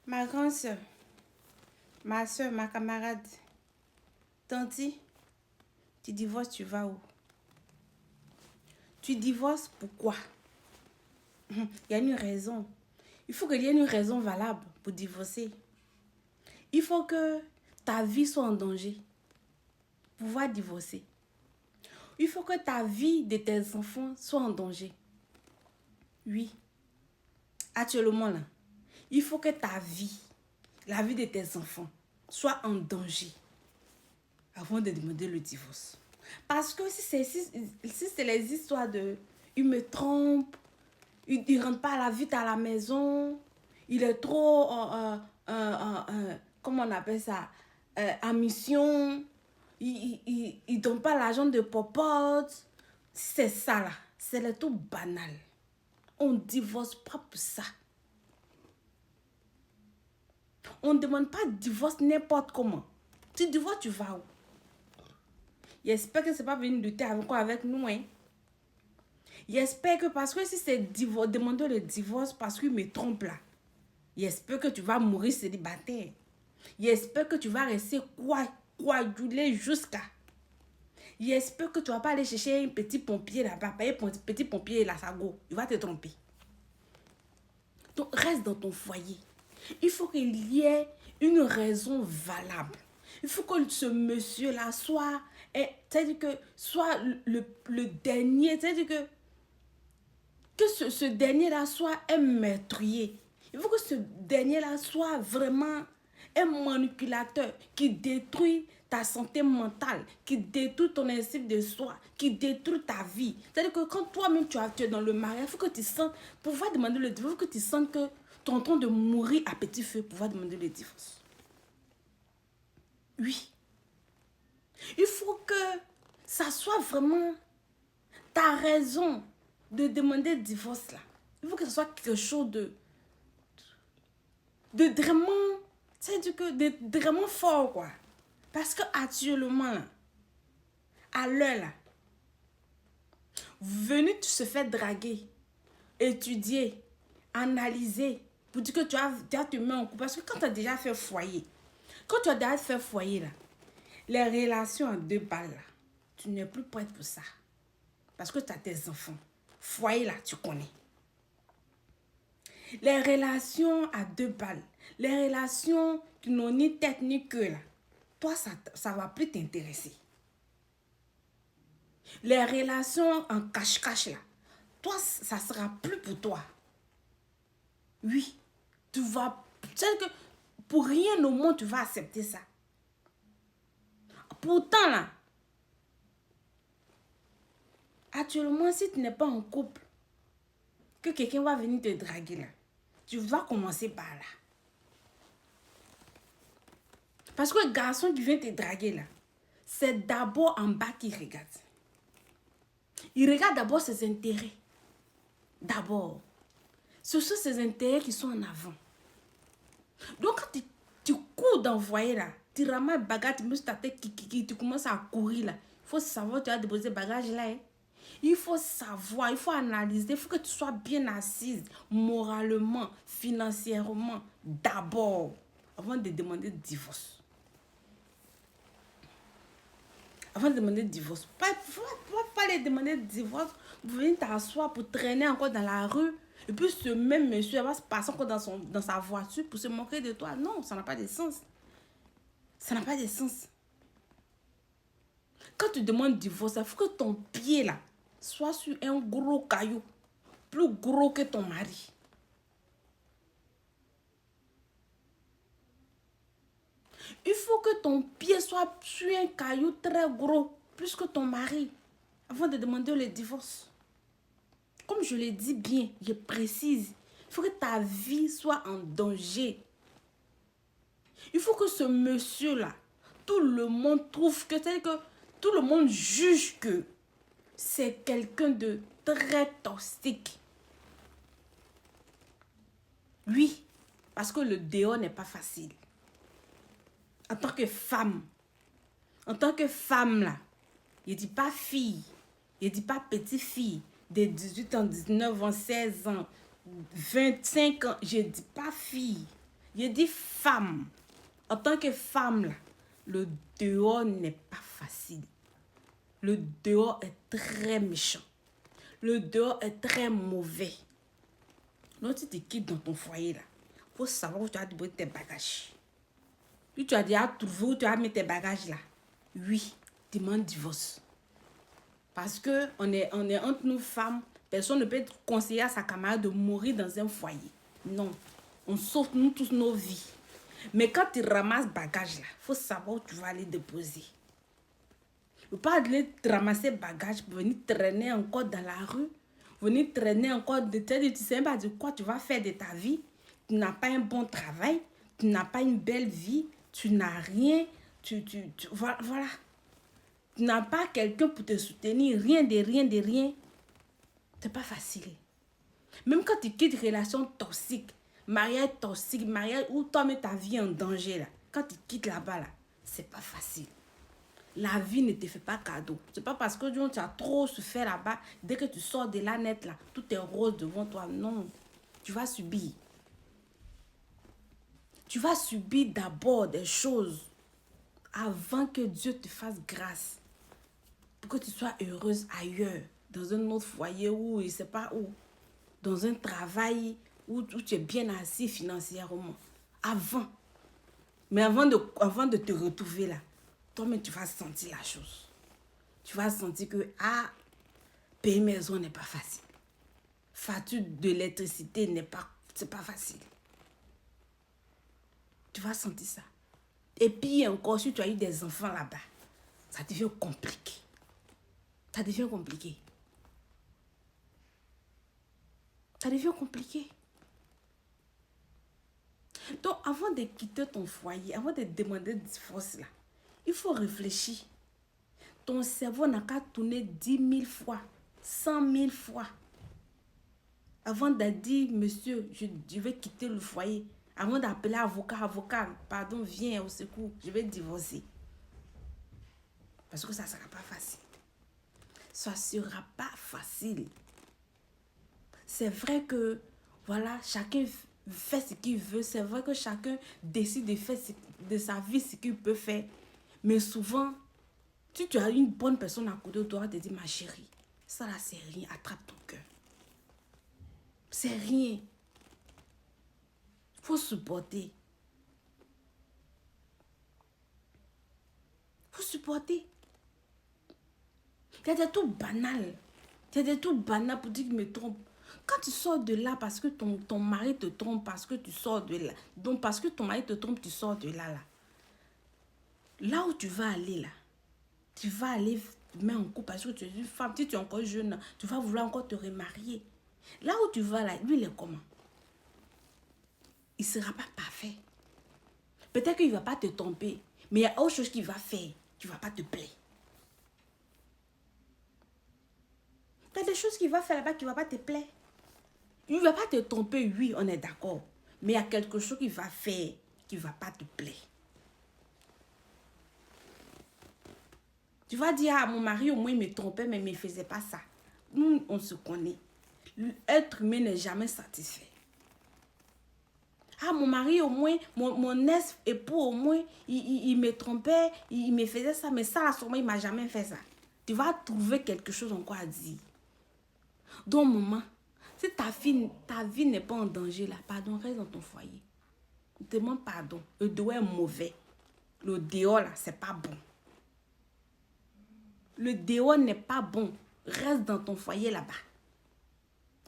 Ma grande soeur, ma soeur, ma camarade, Tanti, tu divorces, tu vas où? Tu divorces pourquoi? Il y a une raison. Il faut qu'il y ait une raison valable pour divorcer. Il faut que ta vie soit en danger pour pouvoir divorcer. Il faut que ta vie de tes enfants soit en danger. Oui. Actuellement là, il faut que ta vie, la vie de tes enfants, soit en danger avant de demander le divorce. Parce que si c'est les histoires de il me trompe, il ne rentre pas à la vite à la maison, il est trop, comment on appelle ça, en mission, il ne donne pas l'argent de popote. C'est ça là, c'est le tout banal. On ne divorce pas pour ça. On ne demande pas de divorce n'importe comment. Tu divorces, tu vas où? J'espère que ce n'est pas venu lutter encore avec nous. Hein? J'espère que parce que si c'est demander le divorce parce qu'il me trompe là, j'espère que tu vas mourir célibataire. J'espère que tu vas rester coagulé jusqu'à. J'espère que tu ne vas pas aller chercher un petit pompier là-bas. Petit pompier là, ça go. Il va te tromper. Donc reste dans ton foyer. Il faut qu'il y ait une raison valable. Il faut que ce monsieur-là soit, c'est-à-dire que soit le dernier, c'est-à-dire que ce dernier-là soit un meurtrier. Il faut que ce dernier-là soit vraiment un manipulateur qui détruit ta santé mentale, qui détruit ton estime de soi, qui détruit ta vie. C'est-à-dire que quand toi-même tu es dans le mariage, il faut que tu sentes, pour pouvoir demander le divorce, il faut que tu sentes que tu es en train de mourir à petit feu pour pouvoir demander le divorce. Oui. Il faut que ça soit vraiment ta raison de demander le divorce là. Il faut que ce soit quelque chose de vraiment, c'est-à-dire que de vraiment fort quoi. Parce que actuellement là, à l'heure là, venir se faire draguer, étudier, analyser, pour dire que tu as te mis en couple. Parce que quand tu as déjà fait foyer, quand tu as déjà fait foyer là, les relations à deux balles là, tu n'es plus prête pour ça. Parce que tu as tes enfants. Foyer là, tu connais. Les relations à deux balles, les relations qui n'ont ni tête ni queue là, toi ça va plus t'intéresser. Les relations en cache-cache là, toi ça sera plus pour toi. Oui, tu vas, c'est que pour rien au monde tu vas accepter ça. Pourtant là, actuellement si tu n'es pas en couple, que quelqu'un va venir te draguer là, tu vas commencer par là. Parce que le garçon qui vient te draguer là, c'est d'abord en bas qu'il regarde. Il regarde d'abord ses intérêts. D'abord. Ce sont ses intérêts qui sont en avant. Donc quand tu cours dans le foyer là, tu ramasses le bagage, tu mets sur ta tête, tu commences à courir là. Il faut savoir que tu as déposé le bagage là. Hein. Il faut savoir, il faut analyser, il faut que tu sois bien assise moralement, financièrement, d'abord, avant de demander le divorce. Avant de demander le divorce. Pas les demander le divorce, vous venez t'asseoir pour traîner encore dans la rue. Et puis ce même monsieur va se passer encore dans sa voiture pour se moquer de toi. Non, ça n'a pas de sens. Ça n'a pas de sens. Quand tu demandes divorce, il faut que ton pied là soit sur un gros caillou. Plus gros que ton mari. Il faut que ton pied soit sur un caillou très gros. Plus que ton mari. Avant de demander le divorce. Comme je l'ai dit bien, je précise. Il faut que ta vie soit en danger. Il faut que ce monsieur-là, tout le monde trouve que, c'est-à-dire que tout le monde juge que c'est quelqu'un de très toxique. Oui, parce que le dehors n'est pas facile. En tant que femme là, je ne dis pas fille, je ne dis pas petite fille, de 18 ans, 19 ans, 16 ans, 25 ans, je ne dis pas fille. Je dis femme. En tant que femme, là, le dehors n'est pas facile. Le dehors est très méchant. Le dehors est très mauvais. Donc, si tu te quittes dans ton foyer, là, il faut savoir où tu as déposé tes bagages. Si tu as déjà trouvé où tu as mis tes bagages, là, oui, demande divorce. Parce que on est entre nous femmes, personne ne peut conseiller à sa camarade de mourir dans un foyer. Non, on sauve nous tous nos vies. Mais quand tu ramasses bagages, là, il faut savoir où tu vas aller déposer. Ne pas aller ramasser bagages pour venir traîner encore dans la rue, venir traîner encore de tel, tu sais pas de quoi tu vas faire de ta vie. Tu n'as pas un bon travail, tu n'as pas une belle vie, tu n'as rien, voilà. Tu n'as pas quelqu'un pour te soutenir, rien de rien. C'est pas facile. Même quand tu quittes une relation toxique, mariage toxique, mariage où toi mets ta vie en danger, là, quand tu quittes là-bas, là, c'est pas facile. La vie ne te fait pas cadeau. C'est pas parce que tu as trop souffert là-bas, dès que tu sors de la net, là, tout est rose devant toi. Non, tu vas subir. Tu vas subir d'abord des choses avant que Dieu te fasse grâce. Pour que tu sois heureuse ailleurs, dans un autre foyer ou je ne sais pas où, dans un travail où tu es bien assis financièrement. Avant. Mais avant de te retrouver là, toi-même tu vas sentir la chose. Tu vas sentir que, payer maison n'est pas facile. Facture d'électricité c'est pas facile. Tu vas sentir ça. Et puis encore, si tu as eu des enfants là-bas, ça devient compliqué. Ça devient compliqué. Ça devient compliqué. Donc, avant de quitter ton foyer, avant de demander divorce là, il faut réfléchir. Ton cerveau n'a qu'à tourner 10 000 fois, 100 000 fois. Avant de dire, monsieur, je vais quitter le foyer. Avant d'appeler avocat, pardon, viens au secours, je vais divorcer. Parce que ça ne sera pas facile. Ça ne sera pas facile. C'est vrai que, voilà, chacun fait ce qu'il veut. C'est vrai que chacun décide de faire de sa vie ce qu'il peut faire. Mais souvent, si tu as une bonne personne à côté de toi, tu te dis, ma chérie, ça là, c'est rien, attrape ton cœur. C'est rien. Il faut supporter. Il faut supporter. Il y a des trucs banals. Il y a des trucs banals pour dire qu'il me trompe. Quand tu sors de là parce que ton mari te trompe, parce que tu sors de là. Donc parce que ton mari te trompe, tu sors de là. Là où tu vas aller là, tu vas aller te mettre en couple parce que tu es une femme. Si tu es encore jeune, tu vas vouloir encore te remarier. Là où tu vas là, lui il est comment? Il ne sera pas parfait. Peut-être qu'il ne va pas te tromper, mais il y a autre chose qu'il va faire. Tu ne vas pas te plaire. Il y a des choses qu'il va faire là-bas qui ne va pas te plaire. Il ne va pas te tromper, oui, on est d'accord. Mais il y a quelque chose qu'il va faire qui ne va pas te plaire. Tu vas dire, mon mari au moins il me trompait, mais il ne faisait pas ça. Nous, on se connaît. L'être humain n'est jamais satisfait. Mon mari au moins, mon ex-époux au moins, il me trompait, il me faisait ça, mais ça, sûrement, il ne m'a jamais fait ça. Tu vas trouver quelque chose encore à dire. Donc, maman, si ta vie n'est pas en danger, là, pardon, reste dans ton foyer. Demande pardon. Le dehors est mauvais. Le dehors, là, c'est pas bon. Le dehors n'est pas bon. Reste dans ton foyer là-bas.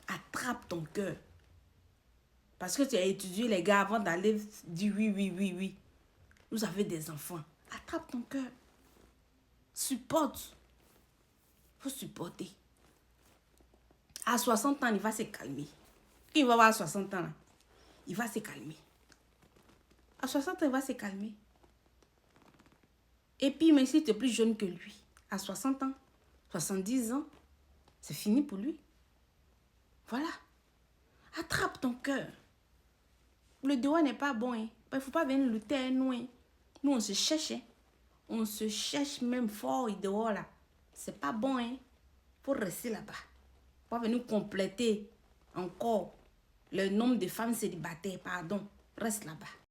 Attrape ton cœur. Parce que tu as étudié les gars avant d'aller dire oui. Vous avez des enfants. Attrape ton cœur. Supporte. Il faut supporter. À 60 ans, il va se calmer. Quand il va avoir 60 ans, il va se calmer. À 60 ans, il va se calmer. Et puis, même si tu es plus jeune que lui, à 60 ans, 70 ans, c'est fini pour lui. Voilà. Attrape ton cœur. Le dehors n'est pas bon. Il ne faut pas venir lutter à nous. Nous, on se cherche. On se cherche même fort dehors là. C'est pas bon. Il faut rester là-bas. Pas venir compléter encore le nombre de femmes célibataires, pardon. reste là-bas.